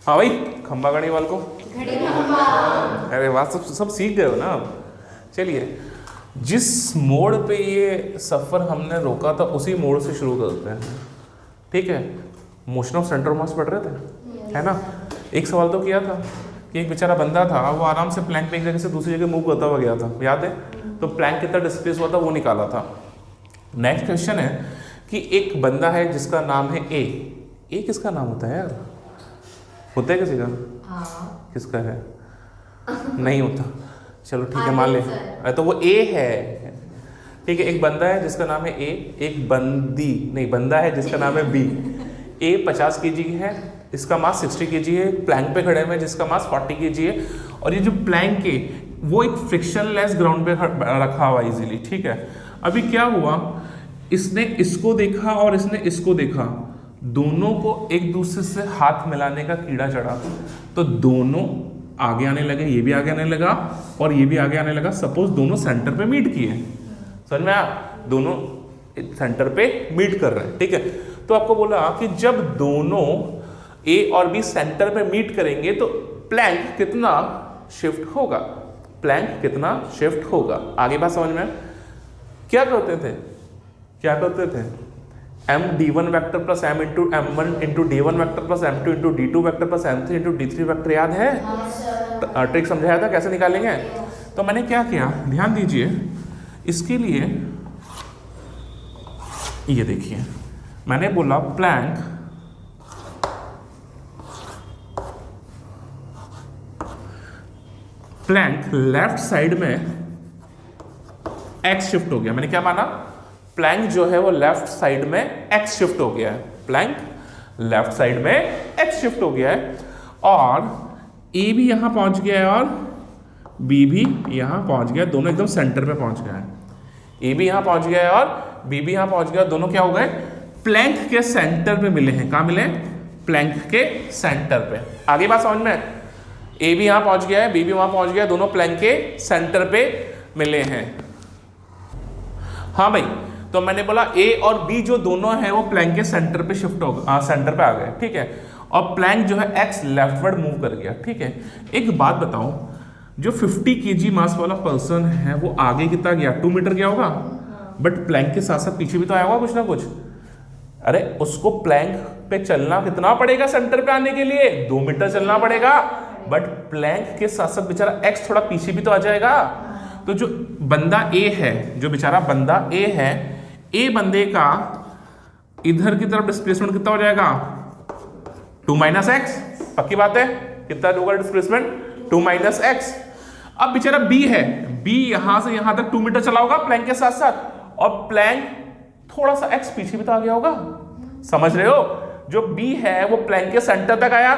हाँ भाई, खंबा गाड़ी वाल को अरे वाह, सब सीख गए हो ना अब। चलिए, जिस मोड़ पे ये सफ़र हमने रोका था उसी मोड़ से शुरू करते हैं, ठीक है। Motion of centre of mass पढ़ रहे थे, है ना। एक सवाल तो किया था कि एक बेचारा बंदा था, वो आराम से प्लैंक पे एक जगह से दूसरी जगह मूव करता हुआ गया था, याद है। तो प्लैंक कितना डिस्प्लेस हुआ था वो निकाला था। नेक्स्ट क्वेश्चन है कि एक बंदा है जिसका नाम है ए। ए किसका नाम होता है यार? होता है किसी का? किसका है? नहीं होता। चलो ठीक है, मान ले। अरे तो वो ए है, ठीक है। एक बंदा है जिसका नाम है ए, एक बंदी नहीं बंदा है जिसका नाम है बी। ए 50 kg है, इसका मास 60 kg है। प्लैंक पे खड़े हुए जिसका मास 40 kg है। और ये जो प्लैंक है वो एक फ्रिक्शनलेस ग्राउंड पे रखा हुआ इजीली, ठीक है। अभी क्या हुआ, इसने इसको देखा और इसने इसको देखा, दोनों को एक दूसरे से हाथ मिलाने का कीड़ा चढ़ा, तो दोनों आगे आने लगे, ये भी आगे आने लगा और ये भी आगे आने लगा। सपोज दोनों सेंटर पे मीट किए, समझ में आया, दोनों सेंटर पे मीट कर रहे हैं, ठीक है। तो आपको बोला कि जब दोनों ए और बी सेंटर पे मीट करेंगे तो प्लैंक कितना शिफ्ट होगा, प्लैंक कितना शिफ्ट होगा। आगे बात समझ में। क्या करते थे, क्या करते थे, m d1 vector plus m into m1 into d1 vector plus m2 into d2 vector plus m3 into d3 vector, याद है? ट्रिक समझाया था कैसे निकालेंगे। तो मैंने क्या किया, ध्यान दीजिए। इसके लिए ये देखिए, मैंने बोला प्लैंक लेफ्ट साइड में x शिफ्ट हो गया। मैंने क्या माना, प्लैंक जो है वो लेफ्ट साइड में x शिफ्ट हो गया है, प्लैंक लेफ्ट साइड में x शिफ्ट हो गया है। और a भी यहां पहुंच गया है और b भी यहां पहुंच गया, दोनों एकदम सेंटर पे पहुंच गया है। a भी यहां पहुंच गया है और b भी यहां पहुंच गया, दोनों क्या हो गए, प्लैंक के सेंटर पे मिले हैं। कहां मिले? प्लैंक के सेंटर पे। आगे बात समझ में। a भी यहां पहुंच गया है, b भी वहां पहुंच गया, दोनों प्लैंक के सेंटर पे मिले हैं। हाँ भाई, तो मैंने बोला ए और बी जो दोनों हैं वो प्लैंक के सेंटर पे शिफ्ट हो गए, सेंटर पे आ गए, ठीक है। और प्लैंक जो है एक्स लेफ्टवर्ड मूव कर गया, ठीक है। एक बात बताओ, जो 50 kg मास वाला पर्सन है वो आगे कितना गया, 2 मीटर गया होगा, बट प्लैंक के साथ साथ पीछे भी तो आया होगा कुछ ना कुछ। अरे उसको प्लैंक पे चलना कितना पड़ेगा सेंटर पे आने के लिए, 2 मीटर चलना पड़ेगा, बट प्लैंक के साथ साथ बेचारा एक्स थोड़ा पीछे भी तो आ जाएगा। तो जो बंदा ए है, जो बेचारा बंदा ए है, ए बंदे का इधर की तरफ डिस्प्लेसमेंट कितना हो जाएगा, 2 माइनस एक्स। पक्की बात है, कितना होगा डिस्प्लेसमेंट, 2 माइनस एक्स। अब बेचारा बी है, बी यहां से यहां तक 2 मीटर चला होगा प्लैंक के साथ साथ, और प्लैंक थोड़ा सा एक्स पीछे भी तो आ गया होगा, समझ रहे हो। जो बी है वो प्लैंक के सेंटर तक आया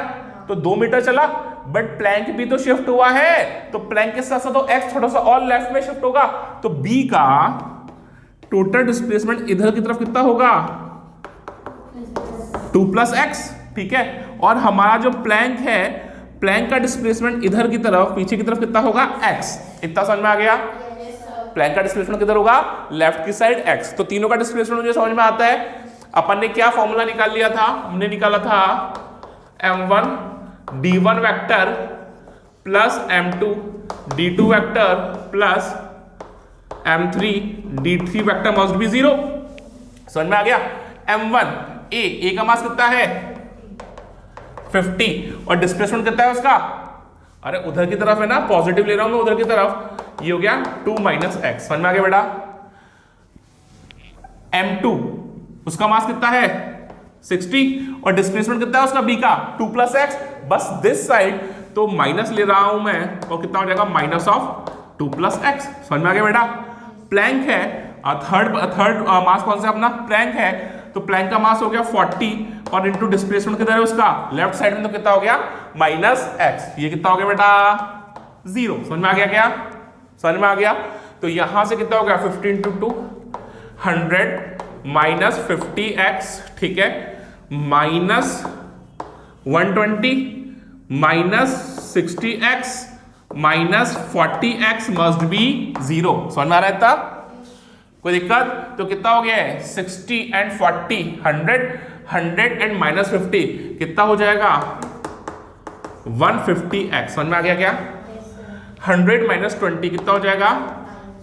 तो 2 मीटर चला, बट प्लैंक भी तो शिफ्ट हुआ है, तो प्लैंक के साथ साथ तो एक्स थोड़ा सा और लेफ्ट में शिफ्ट होगा, तो बी का टोटल डिस्प्लेसमेंट इधर की तरफ कितना होगा, 2 प्लस एक्स, ठीक है। और हमारा जो प्लैंक है, प्लैंक का डिस्प्लेसमेंट इधर की तरफ पीछे की तरफ कितना होगा, एक्स। इतना समझ में आ गया। प्लैंक का डिस्प्लेसमेंट किधर होगा, लेफ्ट की साइड एक्स। तो तीनों का डिस्प्लेसमेंट मुझे समझ में आता है। अपन ने क्या फॉर्मूला निकाल लिया था, हमने निकाला था m1 d1 vector plus m2 d2 vector plus m3 d3 vector must be 0। समझ में आ गया। m1 ए का मास कितना है 50 और डिस्प्लेसमेंट कितना है उसका, अरे उधर की तरफ है ना, पॉजिटिव ले रहा हूं मैं उधर की तरफ, ये हो गया 2 माइनस एक्स। समझ में आ गया बेटा। m2 उसका मास कितना है 60 और डिस्प्लेसमेंट कितना है उसका बी का 2 प्लस एक्स, बस दिस साइड तो माइनस ले रहा हूं मैं, और कितना हो जाएगा माइनस ऑफ 2 प्लस एक्स। समझ में आ गया बेटा। प्लैंक है, थर्ड मास कौन सा अपना प्लैंक है, तो प्लैंक का मास हो गया 40 और इंटू डिस्प्लेसमेंट कितना है उसका लेफ्ट साइड में, तो कितना हो गया माइनस एक्स। ये कितना हो गया बेटा 0। समझ में आ गया क्या, समझ में आ गया। तो यहां से कितना हो गया 50 इंटू 2 100 माइनस 50x, ठीक है, minus 120 minus 60x minus 40x must be 0। समझ में आ रहा है था, कोई दिक्कत। तो कितना हो गया है 60 एंड 40 100 एंड माइनस 50 कितना हो जाएगा 150x, समझ में आ गया क्या? 100 माइनस 20 कितना हो जाएगा?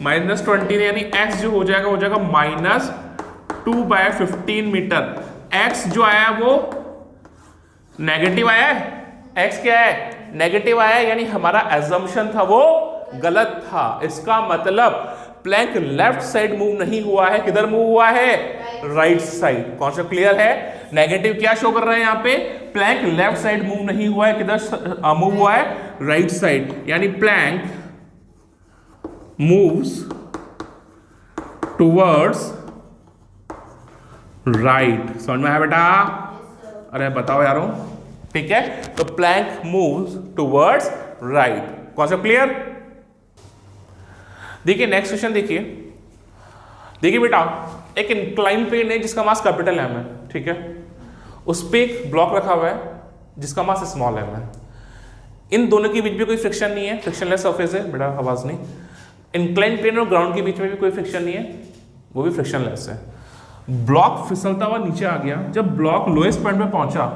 माइनस 20, यानी x जो हो जाएगा माइनस 2/15 मीटर। x जो आया वो नेगेटिव आया है, x क्या है? नेगेटिव आया है, यानी हमारा एजम्पशन था वो गलत था। इसका मतलब प्लैंक लेफ्ट साइड मूव नहीं हुआ है, किधर मूव हुआ है? Right side. कॉन्सेप्ट क्लियर है? नेगेटिव क्या शो कर रहा है यहाँ पे? प्लैंक लेफ्ट साइड मूव नहीं हुआ है, किधर मूव हुआ है? राइट साइड, यानी प्लैंक मूव्स टुवर्ड्स राइट। समझ में आया बेटा? अरे बताओ यारों, ठीक है? तो plank moves towards right. Concept clear? देखिए नेक्स्ट क्वेश्चन देखिए बेटा, एक इंक्लाइन प्लेन है जिसका मास कैपिटल एम है, ठीक है? उस पे एक ब्लॉक रखा हुआ है जिसका मास स्मॉल एम है। इन दोनों के बीच में कोई फ्रिक्शन नहीं है, फ्रिक्शनलेस सरफेस है बेटा, आवाज नहीं। इंक्लाइन प्लेन और ग्राउंड के बीच में भी कोई फ्रिक्शन नहीं है, वो भी फ्रिक्शनलेस है। ब्लॉक फिसलता हुआ नीचे आ गया। जब ब्लॉक लोएस्ट पॉइंट पे पहुंचा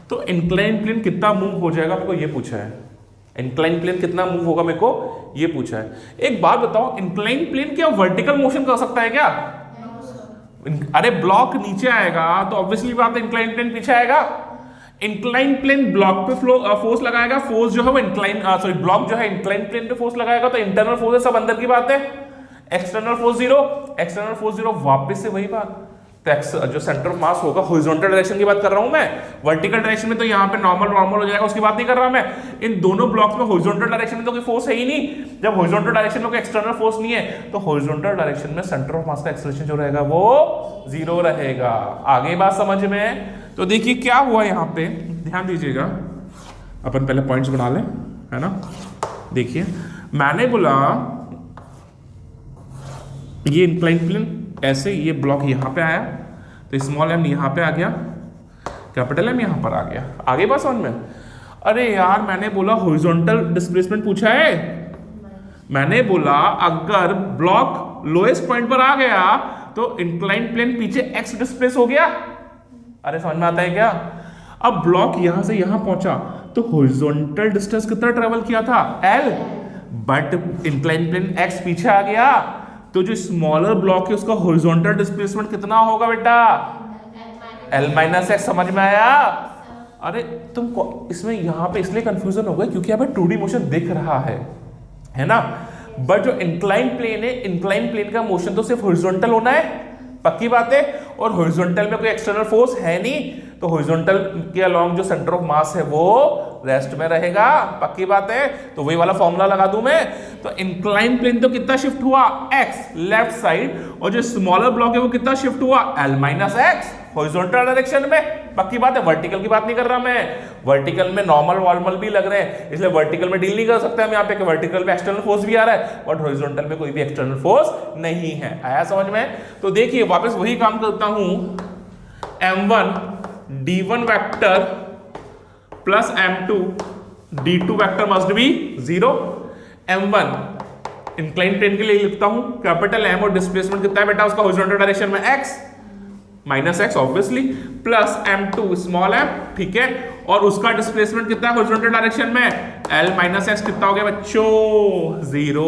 तो इंक्लाइन प्लेन कितना मूव हो जाएगा, मेरे को ये पूछा है। इंक्लाइन प्लेन कितना मूव होगा, मेरे को ये पूछा है। एक बात बताओ, इंक्लाइन प्लेन क्या वर्टिकल मोशन कर सकता है क्या? अरे ब्लॉक नीचे आएगा तो ऑब्वियसली बात है इंक्लाइन प्लेन पीछे आएगा। इंक्लाइन प्लेन ब्लॉक पे फोर्स लगाएगा, फोर्स जो है वो ब्लॉक जो है इंक्लाइन प्लेन पे फोर्स लगाएगा, तो इंटरनल फोर्स है सब अंदर की बात है। एक्सटर्नल फोर्स जीरो, वापस से वही बात। तो जो सेंटर ऑफ मास होगा, हॉरिजॉन्टल डायरेक्शन की बात कर रहा हूं मैं, वर्टिकल डायरेक्शन में तो यहाँ पे नॉर्मल हो जाएगा, उसकी बात नहीं कर रहा मैं। इन दोनों ब्लॉक्स में हॉरिजॉन्टल डायरेक्शन में तो कोई फोर्स है ही नहीं। जब हॉरिजॉन्टल डायरेक्शन में कोई एक्सटर्नल फोर्स नहीं है तो हॉरिजॉन्टल डायरेक्शन में सेंटर ऑफ मास का एक्सेलरेशन जो रहेगा वो जीरो रहेगा। आगे बात समझ में? तो देखिए क्या हुआ यहाँ पे, ध्यान दीजिएगा। अपन पहले पॉइंट्स बना लें, है ना? देखिए मैंने बोला ये इंक्लाइन प्लेन ऐसे, ये ब्लॉक यहाँ पे आया तो स्मॉल एम यहाँ पे आ गया, कैपिटल एम यहाँ पर आ गया। आगे बात समझ में? अरे यार मैंने बोला हॉरिजॉन्टल डिस्प्लेसमेंट पूछा है। मैंने बोला अगर ब्लॉक लोएस्ट पॉइंट पर आ गया तो इंक्लाइन प्लेन पीछे एक्स डिस्प्लेस हो गया। अरे समझ में आता है क्या? अब ब्लॉक यहां से यहां पहुंचा तो हॉरिजॉन्टल डिस्टेंस कितना ट्रेवल किया था? L, but incline plane x पीछे आ गया तो जो स्मॉलर ब्लॉक है उसका हॉरिजॉन्टल डिस्प्लेसमेंट कितना होगा बेटा? L minus x. समझ में आया? अरे तुमको इसमें यहाँ पे इसलिए कंफ्यूजन हो गया क्योंकि यहाँ पे 2D मोशन दिख रहा है ना? बट जो इंक्लाइन प्लेन है, इंक्लाइन प्लेन का मोशन तो सिर्फ हॉरिजॉन्टल होना है, पक्की बात है। और हॉरिजॉन्टल में कोई एक्सटर्नल फोर्स है नहीं, तो हॉरिजॉन्टल के अलोंग जो सेंटर ऑफ मास है वो रेस्ट में रहेगा, पक्की बात है। तो वही वाला फॉर्मूला लगा दूं मैं। तो इंक्लाइन प्लेन तो कितना शिफ्ट हुआ? x लेफ्ट साइड, और जो स्मॉलर ब्लॉक है वो कितना शिफ्ट हुआ? L minus x horizontal direction में, पक्की बात है। वर्टिकल की बात नहीं कर रहा मैं, वर्टिकल में नॉर्मल भी लग रहे हैं, इसलिए वर्टिकल में डील नहीं कर सकते हम यहाँ पे कि वर्टिकल में एक्सटर्नल फोर्स भी आ रहा है बट हॉरिजॉन्टल में कोई भी एक्सटर्नल फोर्स नहीं है। आया समझ में? तो देखिए वापस वही काम करता हूं, m1 d1 vector plus m2 d2 vector must be 0। m1 incline plane के लिए लिखता हूं कैपिटल M, और डिस्प्लेसमेंट कितना है बेटा उसका हॉरिजॉन्टल डायरेक्शन में? x minus x obviously, plus m2 small m, ठीक है? और उसका डिस्प्लेसमेंट कितना है हॉरिजॉन्टल डायरेक्शन में? L minus x. कितना हो गया बच्चों? 0।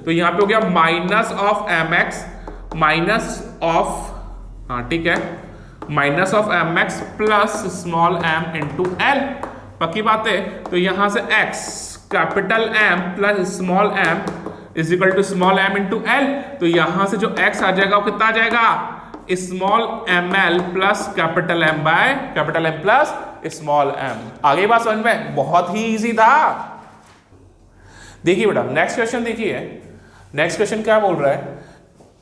तो यहां पे हो गया minus of mx minus of, हाँ ठीक है, minus of mx plus small m into L, पक्की बात है। तो यहां से x capital M plus small m is equal to small m into L। तो यहां से जो x आ जाएगा वो कितना आ जाएगा? Small ml plus capital M by capital M plus small m। आगे बात समझ में? बहुत ही इजी था। देखिए बेटा नेक्स्ट क्वेश्चन देखिए। नेक्स्ट क्वेश्चन क्या बोल रहा है?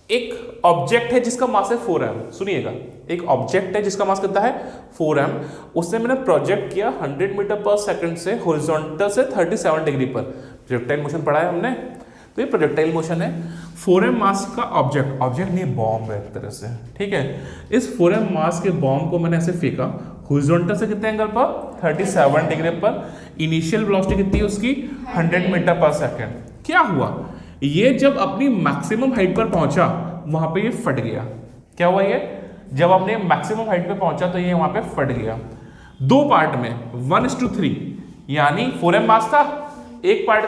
एक ऑब्जेक्ट है जिसका मास है 4m। सुनिएगा, एक ऑब्जेक्ट है जिसका मास कितना है? 4m। उससे मैंने प्रोजेक्ट किया 100 मीटर पर सेकंड से हॉरिजॉन्टल से 37 डिग्री पर। प्रोजेक्टाइल मोशन पढ़ा है हमने, तो ये प्रोजेक्टाइल मोशन है। 4m मास का ऑब्जेक्ट नहीं, बॉम्ब है एक तरह से, ठीक है? इस 4m मास के बॉम्ब को मैंने ऐसे फेंका हॉरिजॉन्टल से कितने एंगल पर? 37 डिग्री पर। इनिशियल वेलोसिटी कितनी है उसकी? 100 मीटर पर सेकंड। क्या हुआ? ये जब अपनी मैक्सिमम हाइट पर पहुंचा वहां पे ये फट गया। क्या हुआ? ये जब अपने मैक्सिमम हाइट पे पहुंचा तो ये वहां पे फट गया। दो पार्ट में 1:3 यानी 4m मास था, एक पार्ट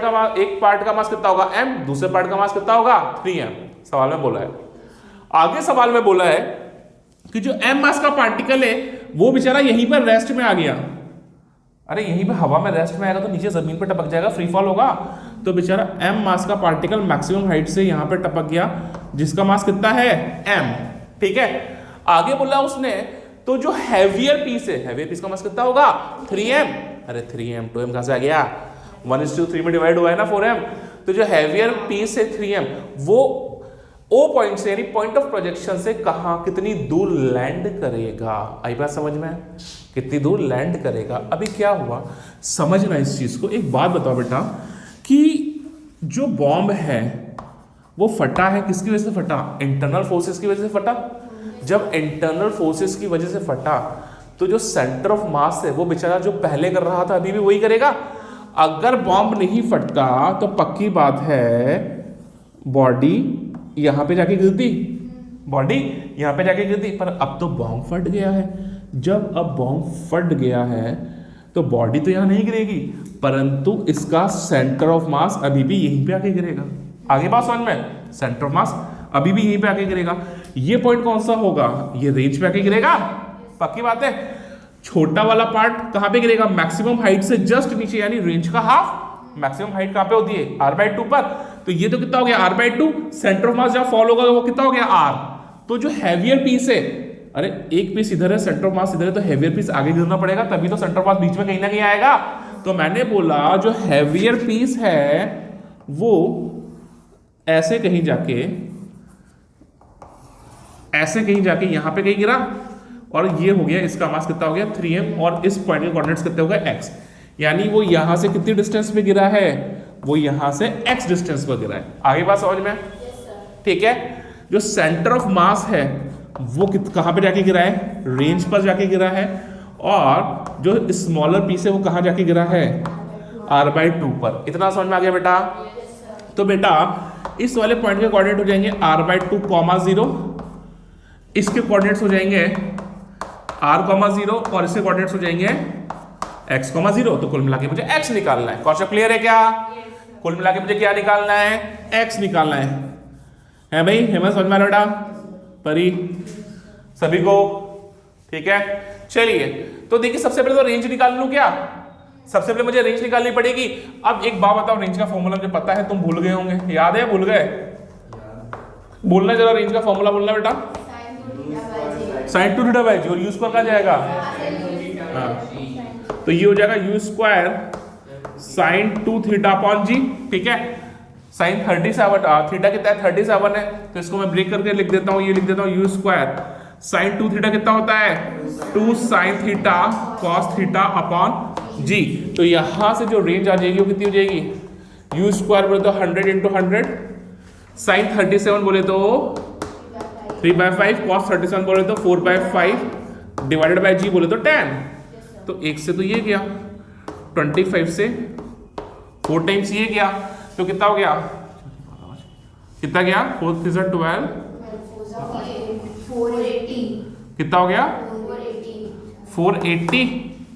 का मास कितना होगा m, दूसरे पार्ट का मास कितना होगा 3m। सवाल में बोला है। आगे सवाल में बोला है कि जो m मास का पार्टिकल है वो बेचारा यहीं पर रेस्ट में आ गया। अरे यहीं पे हवा में रेस्ट में आएगा तो नीचे जमीन पे टपक जाएगा, फ्री फॉल होगा। तो बेचारा m मास का पार्टिकल मैक्सिमम हाइट से यहां पे टपक गया, जिसका मास कितना है m। ठीक है, आगे बोला उसने तो जो हैवियर पीस है, हैवियर पीस का मास कितना होगा 3m। अरे 3m 2m कहां से आ गया, 1:3 में डिवाइड हुआ है ना 4m। तो जो हैवियर पीस है 3m वो O पॉइंट से यानी पॉइंट ऑफ प्रोजेक्शन से कहां कितनी दूर लैंड करेगा। आई बात समझ में, कितनी दूर लैंड करेगा। अभी क्या हुआ समझना इस चीज को। एक बात बताओ बेटा कि जो बॉम्ब है वो फटा है, किसकी वजह से फटा, इंटरनल फोर्सेस की वजह से फटा। जब इंटरनल फोर्सेस की वजह से फटा तो जो सेंटर ऑफ मास है वो बेचारा जो पहले कर रहा था अभी भी वही करेगा। अगर बॉम्ब नहीं फटता तो पक्की बात है बॉडी यहां पे जाके गिरती, बॉडी यहां पे जाके गिरती। पर अब तो बॉम्ब फट गया है। जब अब बॉम्ब फट गया है तो बॉडी तो यहां नहीं गिरेगी, परंतु इसका सेंटर ऑफ मास अभी भी यहीं पे आके गिरेगा। आगे बात समझ में, सेंटर ऑफ मास अभी भी यहीं पे आके गिरेगा। ये पॉइंट कौन सा होगा, ये रेंज पे आके गिरेगा, पक्की बात है। छोटा वाला पार्ट कहां पे गिरेगा, मैक्सिमम हाइट से जस्ट नीचे, यानी रेंज का हाफ। मैक्सिमम हाइट कहां पे होती है r/2 पर। तो ये तो कितना हो गया r/2, सेंटर ऑफ मास जब फॉल होगा वो कितना हो गया r। तो जो हैवियर पीस है, अरे एक पीस इधर है, सेंटर ऑफ मास इधर है, तो हैवियर पीस आगे गिरना पड़ेगा, तभी तो सेंटर ऑफ मास बीच में कहीं ना कहीं आएगा। तो मैंने बोला जो हैवियर पीस है वो ऐसे कहीं जाके यहां पे कहीं गिरा, और ये हो गया, इसका मास कितना हो गया 3m, और इस पॉइंट के कोऑर्डिनेट्स कितने हो गए x। यानी वो यहां से कितनी डिस्टेंस पे गिरा है, वो यहां से x डिस्टेंस पर गिरा है। आगे बात समझ में, ठीक है। जो सेंटर ऑफ मास है वो कहां पे जाके गिरा है, रेंज पर जाके गिरा है, और जो स्मॉलर पीस है वो कहां जाके गिरा है r/2 पर। इतना समझ में आ गया बेटा। तो बेटा इस वाले पॉइंट के कोऑर्डिनेट हो जाएंगे r/2, 0, इसके कोऑर्डिनेट्स हो जाएंगे r, 0, और इसके कोऑर्डिनेट्स हो जाएंगे x, 0। तो कुल मिला के मुझे x निकालना है। कॉन्सेप्ट क्लियर है क्या? कुल मिला के मुझे क्या निकालना है, x निकालना है भाई। हेमंत समझ में आ रहा बेटा, परी सभी को, ठीक है। चलिए तो देखिए सबसे पहले तो रेंज निकाल लूं क्या, सबसे पहले मुझे रेंज निकालनी पड़ेगी। अब एक बात बताओ, रेंज का फॉर्मूला मुझे पता है, तुम भूल गए होंगे, याद है, भूल गए? बोलना जरा, रेंज का फॉर्मूला बोलना बेटा। sin 2θ/g, और u स्क्वायर कहाँ जाएगा, हाँ, तो ये हो जाएगा u स्क्वायर sin 2θ/g। ठीक है, sin 37, थीटा कितना है 37 है, तो इसको मैं ब्रेक करके लिख देता हूँ, ये लिख देता हूँ u स्क्वायर sin 2θ कितना होता है 2 sin θ cos θ/g। तो यहां से जो रेंज आ जाएगी वो कितनी हो जाएगी, u स्क्वायर बोले तो 100 × 100, sin 37 बोले तो 3/5, cos 37 बोले तो 4/5, डिवाइडेड बाय g बोले तो 10। तो एक से तो ये गया 25 से 4 टाइम्स ये गया, तो कितना हो गया, कितना गया 4 3 12, 480, कितना हो गया 480,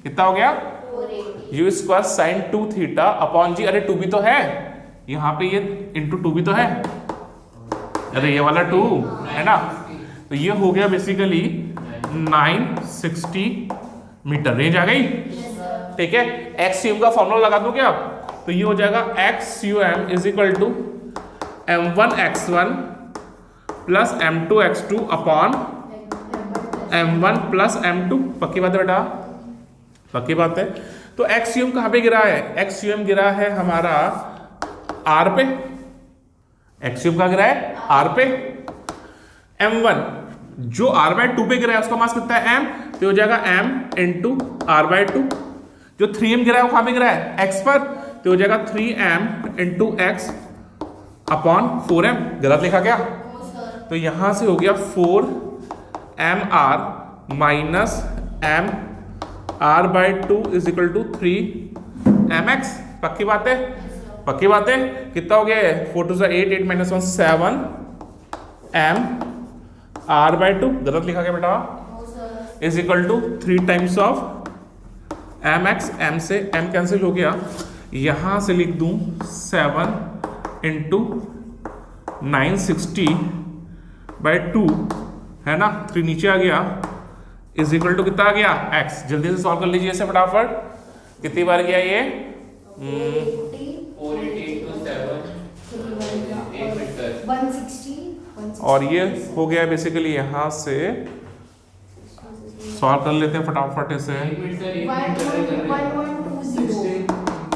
कितना हो गया u स्क्वायर sin 2θ/g। अरे 2 भी तो है यहाँ पे, ये इंटू 2 भी तो है, अरे ये वाला 2 है ना। तो ये हो गया बेसिकली 960 मीटर, रेंज आ गई। ठीक है, एक्सयूएम का फॉर्मूला लगा दूं क्या, तो ये हो जाएगा एक्सयूएम is equal to m1x1 plus m2x2 upon m1 plus m2। पक्की बात है बेटा, पक्की बात है। तो एक्सयूएम कहां पे गिरा है, एक्सयूएम गिरा है हमारा r पे, एक्सयूएम कहां गिरा है r पे। m1 जो r/2 पे गिरा है उसका मास कितना है m, तो हो जाएगा m इंटू r/2। जो 3m गिरा है वो कहां पे गिरा है x पर, तो हो जाएगा 3m into x upon 4m। गलत लिखा क्या, तो यहां से हो गया 4mr minus m r/2 is equal to 3mx। पक्की बात है, पक्की बात है। कितना हो गया 4 2 8, 8 - 1 7 m r/2, गलत लिखा गया बेटा, is equal to 3 times of m x, m से एम कैंसिल हो गया, यहाँ से लिख दूँ 7 इंटू 960/2 है ना, 3 नीचे आ गया, इज इक्वल टू कितना आ गया x। जल्दी से सॉल्व कर लीजिए इसे फटाफट। कितनी बार गया ये? 160 और ये हो गया बेसिकली, यहाँ से सॉल्व कर लेते हैं फटाफट इसे। 1120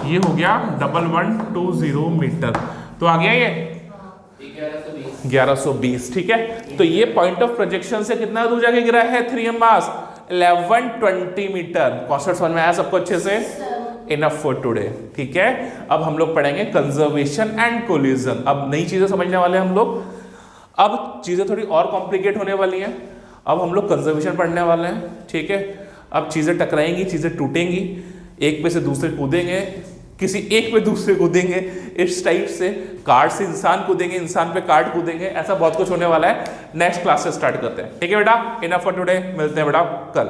ये हो गया 1120 मीटर। तो आ गया ये 1120। ठीक है, तो ये पॉइंट ऑफ प्रोजेक्शन से कितना दूर जाके गिरा है 3m मास? 1120 मीटर। कॉन्सेप्ट समझ में आया सबको अच्छे से? Enough for today. ठीक है, अब हम लोग पढ़ेंगे कंजर्वेशन एंड कोलिजन। अब नई चीजें समझने वाले हैं हम लोग। अब चीजें थोड़ी और कॉम्प्लिकेट होने वाली हैं। अब हम लोग कंजर्वेशन पढ़ने वाले हैं। ठीक है, अब चीजें टकराएंगी, चीजें टूटेंगी, एक पे से दूसरे कूदेंगे, किसी एक पे दूसरे कूदेंगे, इस टाइप से कार्ड से इंसान कूदेंगे, इंसान पे कार्ड कूदेंगे, ऐसा बहुत कुछ होने वाला है। नेक्स्ट क्लास से स्टार्ट करते हैं। ठीक है बेटा, इनफ फॉर टुडे, मिलते हैं बेटा कल।